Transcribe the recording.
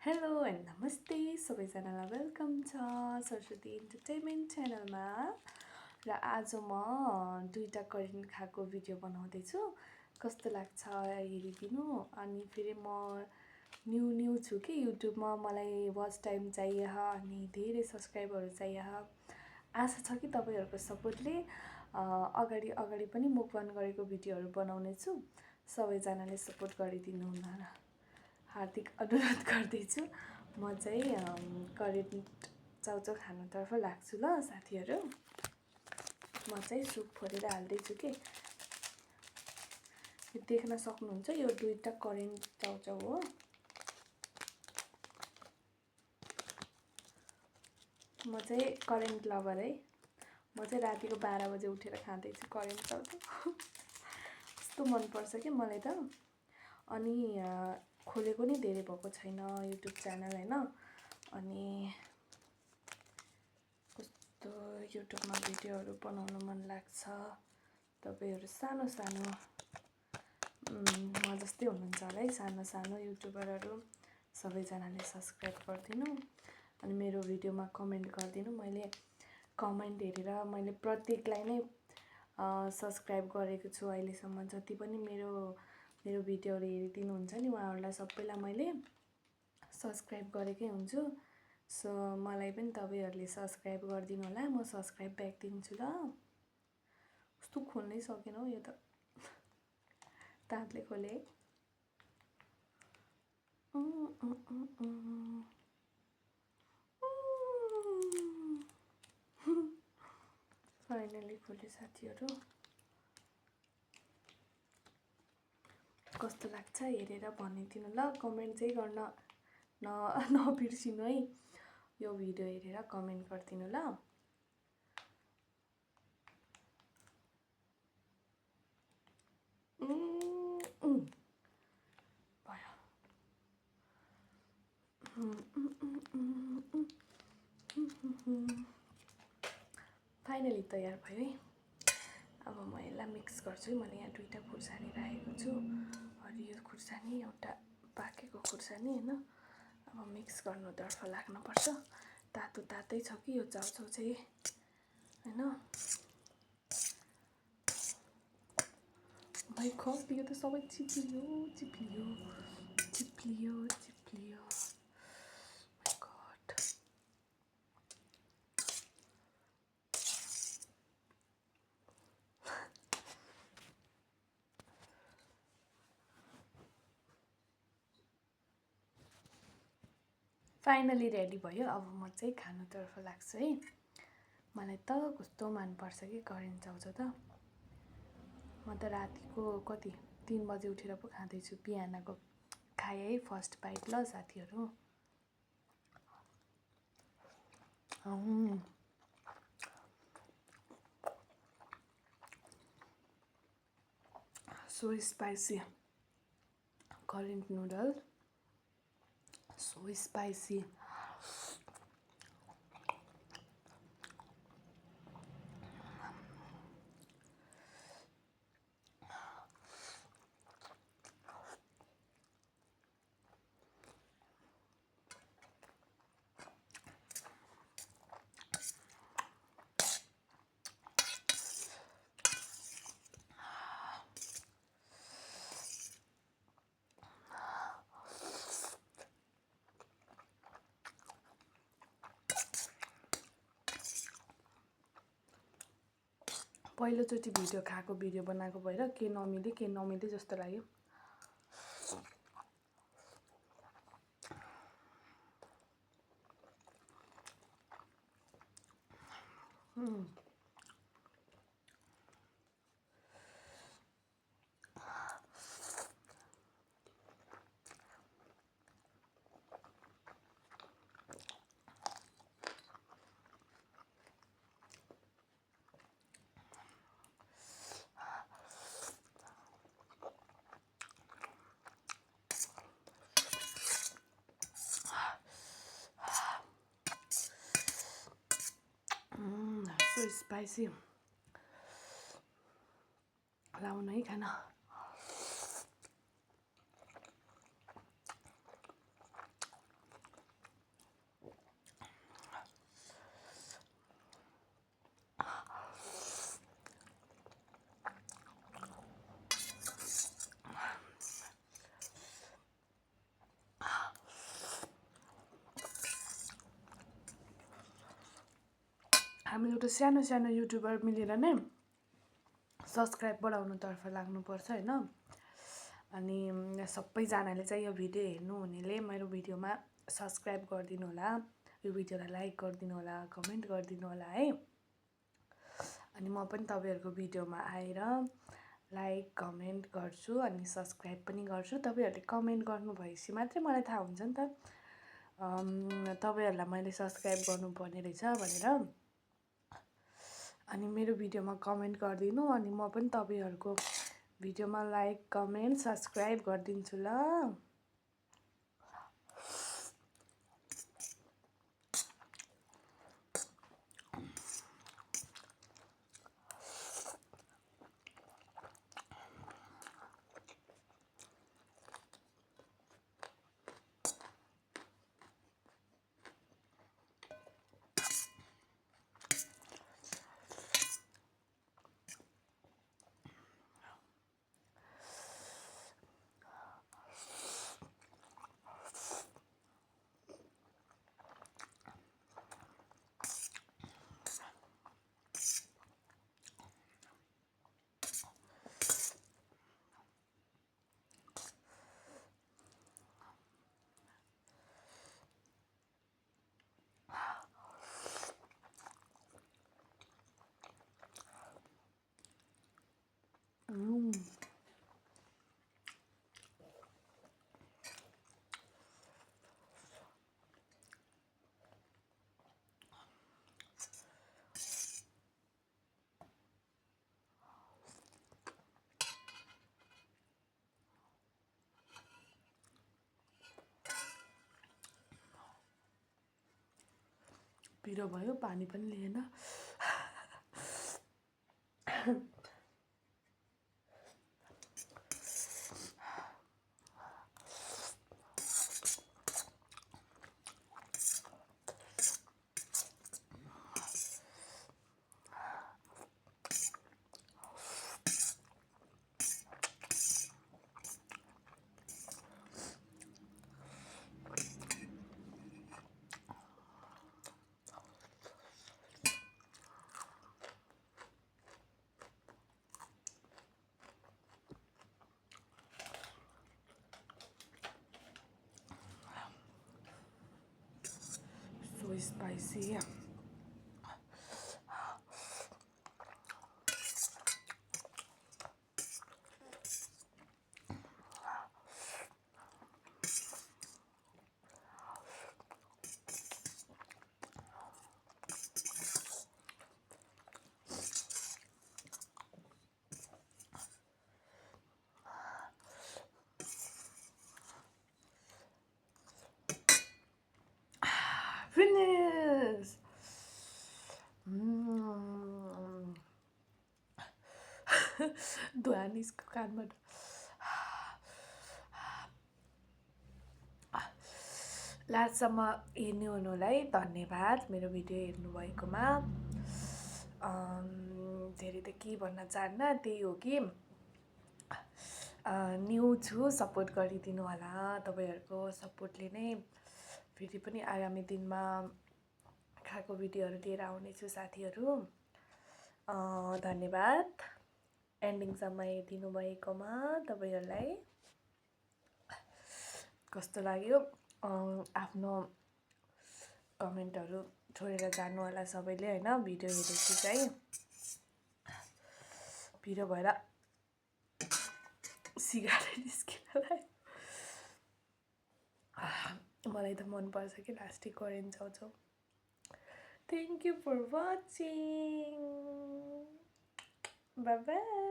Hello and नमस्ते सबैजनालाई welcome छ सरस्वती इन्टरटेनमेन्ट च्यानलमा। र आज म दुईटा करेन्ट खाएको भिडियो बनाउँदैछु। कस्तो लाग्छ हेरिदिनु। अनि फेरि म न्यू छु कि युट्युबमा, मलाई वाच टाइम चाहियो अनि धेरै सब्सक्राइबरहरू चाहियो। आशा छ कि तपाईँहरूको सपोर्टले अगाडि पनि मुखबान गरेको भिडियोहरू बनाउने छु। सबैजनाले सपोर्ट गरिदिनु हुन हार्दिक अनुरोध गर्दैछु। म चाहिँ करेन्ट चाउचाउ खानुतर्फ लाग्छु ल साथीहरू। म चाहिँ सुप फोरेर हाल्दैछु कि देख्न सक्नुहुन्छ, यो दुईटा करेन्ट चाउचाउ हो। म चाहिँ करेन्ट लभर है। म चाहिँ रातिको 12 बजे उठेर खाँदैछु करेन्ट चाउचाउ। कस्तो मनपर्छ कि मलाई त। अनि खोलेको नि धेरै भएको छैन युट्युब च्यानल हैन। अनि कस्तो युट्युबमा भिडियोहरू बनाउन मन लाग्छ। तपाईहरु सानो म जस्तै हुनुहुन्छ होला है, सानो युट्युबरहरू। सबैजनाले सब्सक्राइब गरिदिनु अनि मेरो भिडियोमा कमेन्ट गरिदिनु। मैले कमेन्ट हेरेर मैले प्रत्येकलाई नै सब्सक्राइब गरेको छु अहिलेसम्म। जति पनि मेरो भिडियोहरू हेरिदिनुहुन्छ नि, उहाँहरूलाई सबैलाई मैले सब्सक्राइब गरेकै हुन्छु। सो मलाई पनि तपाईहरुले सब्सक्राइब गरिदिनु होला। म सब्सक्राइब ब्याक दिन्छु ल। कस्तो खोल्नै सकेन हौ यो त, दाँतले खोले। फाइनली खोले साथीहरू। कस्तो लाग्छ हेरेर भनिदिनु ल। कमेन्ट चाहिँ गर्न नबिर्सिनु है। यो भिडियो हेरेर कमेन्ट गरिदिनु ल। भयो। फाइनली तयार भयो है। अब म यसलाई मिक्स गर्छु। मैले यहाँ दुईटा खुर्सानी राखेको छु, हरियो खुर्सानी, एउटा पाकेको खुर्सानी हैन। अब मिक्स गर्नुतर्फ लाग्नुपर्छ। तातै छ कि यो चाउचाउ चाहिँ हैन। भाइ खस यो त सबै चिप्लियो। My god. फाइनली रेडी भयो। अब म चाहिँ खानुतर्फ लाग्छु है। मलाई त कस्तो मनपर्छ कि करेन्ट चाउचाउ त। म त रातिको कति 3 बजे उठेर पो खाँदैछु। बिहानको खाएँ है फर्स्ट बाइट ल साथीहरू। So spicy current noodle, so spicy. पहिलोचोटि भिडियो खाएको, भिडियो बनाएको भएर के नमिले जस्तो लाग्यो। So spicy. लाउनु है खाना। हामी एउटा सानो सानो युट्युबर मिलेर नै सब्सक्राइब बढाउनुतर्फ लाग्नुपर्छ होइन। अनि सबैजनाले चाहिँ यो भिडियो हेर्नुहुनेले मेरो भिडियोमा सब्सक्राइब गरिदिनु होला, यो भिडियोलाई लाइक गरिदिनु होला, कमेन्ट गरिदिनु होला है। अनि म पनि तपाईँहरूको भिडियोमा आएर लाइक कमेन्ट गर्छु अनि सब्सक्राइब पनि गर्छु। तपाईँहरूले कमेन्ट गर्नुभएपछि मात्रै मलाई थाहा हुन्छ नि त तपाईँहरूलाई मैले सब्सक्राइब गर्नुपर्ने रहेछ भनेर। अनि मेरो भिडियोमा कमेन्ट गरिदिनु अनि म पनि तपाईँहरूको भिडियोमा लाइक कमेन्ट सब्सक्राइब गरिदिन्छु ल। पिरो भयो, पानी पनि लिएन। So spicy. Finish! धुवा निस्क्यो कानबाट। लास्टसम्म हेर्नु हुनुलाई धन्यवाद। मेरो भिडियो हेर्नुभएकोमा धेरै त के भन्न चाहन्न, त्यही हो कि न्यू छु, सपोर्ट गरिदिनु होला। तपाईँहरूको सपोर्टले नै फेरि पनि आगामी दिनमा खाएको भिडियोहरू लिएर आउनेछु साथीहरू। धन्यवाद एन्डिङसम्म हेरिदिनु भएकोमा। तपाईँहरूलाई कस्तो लाग्यो आफ्नो कमेन्टहरू छोडेर जानु होला सबैले होइन। भिडियो हेरेपछि चाहिँ पिरो भएर सिगारेट निस्किनलाई मलाई त मनपर्छ कि लास्टिक करेन्ट छाउछाउ। Thank you for watching. Bye bye.